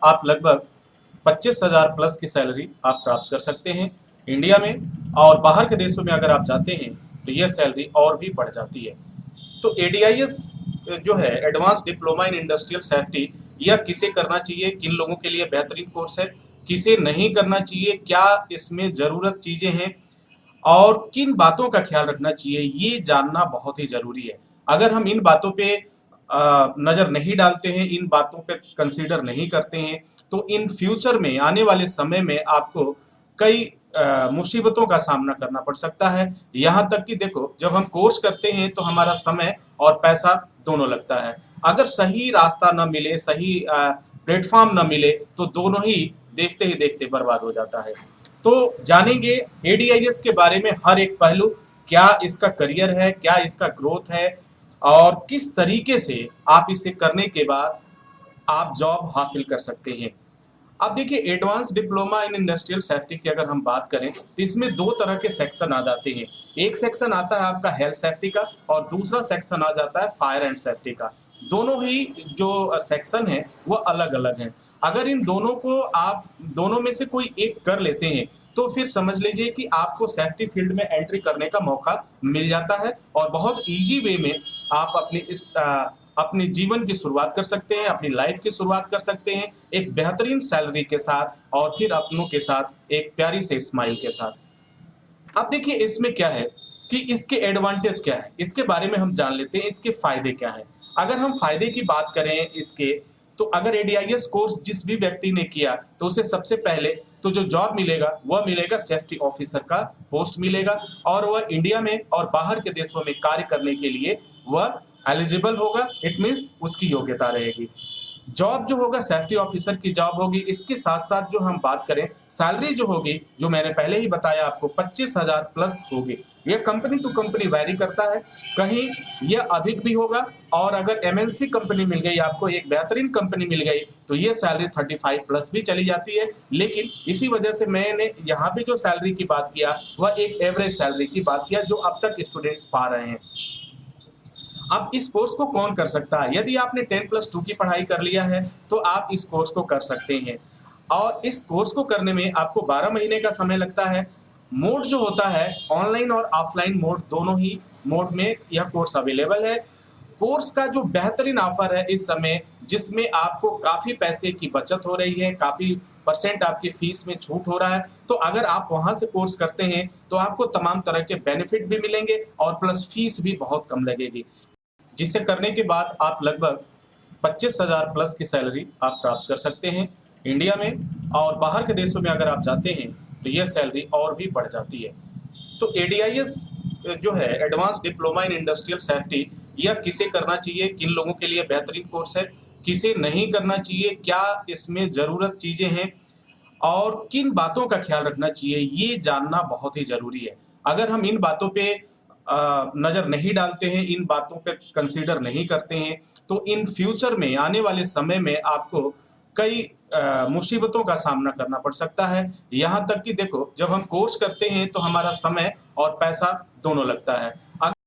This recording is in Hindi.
आप लगभग 25,000 प्लस की सैलरी आप प्राप्त कर सकते हैं इंडिया में। और बाहर के देशों में अगर आप जाते हैं तो यह सैलरी और भी बढ़ जाती है। तो एडीआईएस जो है, advance diploma in industrial safety, यह किसे करना चाहिए, किन लोगों के लिए बेहतरीन कोर्स है, किसे नहीं करना चाहिए, क्या इसमें ज़रूरत चीज़ें हैं और किन बातों का ख्याल रखना चाहिए, ये जानना बहुत ही ज़रूरी है। अगर हम इन बातों पे नज़र नहीं डालते हैं, इन बातों पे कंसीडर नहीं करते हैं, तो इन फ्यूचर में, आने वाले समय में आपको कई मुसीबतों का सामना करना पड़ सकता है। यहाँ तक कि देखो, जब हम कोर्स करते हैं तो हमारा समय और पैसा दोनों लगता है। अगर सही रास्ता ना मिले, सही प्लेटफ़ॉर्म ना मिले, तो दोनों ही देखते बर्बाद हो जाता है। तो जानेंगे एडीआईएस के बारे में हर एक पहलू, क्या इसका करियर है, क्या इसका ग्रोथ है और किस तरीके से आप इसे करने के बाद आप जॉब हासिल कर सकते हैं। अब देखिए, advance diploma in industrial safety की अगर हम बात करें तो इसमें दो तरह के सेक्शन आ जाते हैं। एक सेक्शन आता है आपका हेल्थ सेफ्टी का और दूसरा सेक्शन आ जाता है फायर एंड सेफ्टी का। दोनों ही जो सेक्शन है वो अलग अलग हैं। अगर इन दोनों को आप दोनों में से कोई एक कर लेते हैं तो फिर समझ लीजिए कि आपको सेफ्टी फील्ड में एंट्री करने का मौका मिल जाता है और बहुत ईजी वे में आप अपनी जीवन की शुरुआत कर सकते हैं, अपनी लाइफ की शुरुआत कर सकते हैं, एक बेहतरीन सैलरी के साथ और फिर अपनों के साथ एक प्यारी से स्माइल के साथ। अब देखिए, इसमें क्या है कि इसके एडवांटेज क्या है, इसके बारे में हम जान लेते हैं, इसके फायदे क्या हैं। अगर हम फायदे की बात करें इसके, तो अगर एडीआईएस कोर्स जिस भी व्यक्ति ने किया तो उसे सबसे पहले तो जो जॉब मिलेगा वह मिलेगा सेफ्टी ऑफिसर का पोस्ट मिलेगा और वह इंडिया में और बाहर के देशों में कार्य करने के लिए वह एलिजिबल होगा। इट मीन्स उसकी योग्यता रहेगी। जॉब जो होगा सेफ्टी ऑफिसर की जॉब होगी। इसके साथ साथ जो हम बात करें, सैलरी जो होगी, जो मैंने पहले ही बताया आपको, 25,000 प्लस होगी। यह कंपनी टू कंपनी वैरी करता है, कहीं यह अधिक भी होगा और अगर एमएनसी कंपनी मिल गई, आपको एक बेहतरीन कंपनी मिल गई, तो यह सैलरी 35 प्लस भी चली जाती है। लेकिन इसी वजह से मैंने यहाँ पे जो सैलरी की बात किया वह एक एवरेज सैलरी की बात किया जो अब तक स्टूडेंट्स पा रहे हैं। अब इस कोर्स को कौन कर सकता है? यदि आपने 10+2 की पढ़ाई कर लिया है तो आप इस कोर्स को कर सकते हैं और इस कोर्स को करने में आपको 12 महीने का समय लगता है। मोड जो होता है, ऑनलाइन और ऑफलाइन मोड, दोनों ही मोड में यह कोर्स अवेलेबल है। कोर्स का जो बेहतरीन ऑफर है इस समय, जिसमें आपको काफ़ी पैसे की बचत हो रही है, काफ़ी परसेंट आपकी फीस में छूट हो रहा है। तो अगर आप वहाँ से कोर्स करते हैं तो आपको तमाम तरह के बेनिफिट भी मिलेंगे और प्लस फीस भी बहुत कम लगेगी, जिसे करने के बाद आप लगभग 25,000 प्लस की सैलरी आप प्राप्त कर सकते हैं इंडिया में। और बाहर के देशों में अगर आप जाते हैं तो यह सैलरी और भी बढ़ जाती है। तो एडीआईएस जो है, advance diploma in industrial safety, यह किसे करना चाहिए, किन लोगों के लिए बेहतरीन कोर्स है, किसे नहीं करना चाहिए, क्या इसमें ज़रूरत चीज़ें हैं और किन बातों का ख्याल रखना चाहिए, ये जानना बहुत ही ज़रूरी है। अगर हम इन बातों पे नज़र नहीं डालते हैं, इन बातों पे कंसीडर नहीं करते हैं, तो इन फ्यूचर में, आने वाले समय में आपको कई मुसीबतों का सामना करना पड़ सकता है। यहाँ तक कि देखो, जब हम कोर्स करते हैं तो हमारा समय और पैसा दोनों लगता है।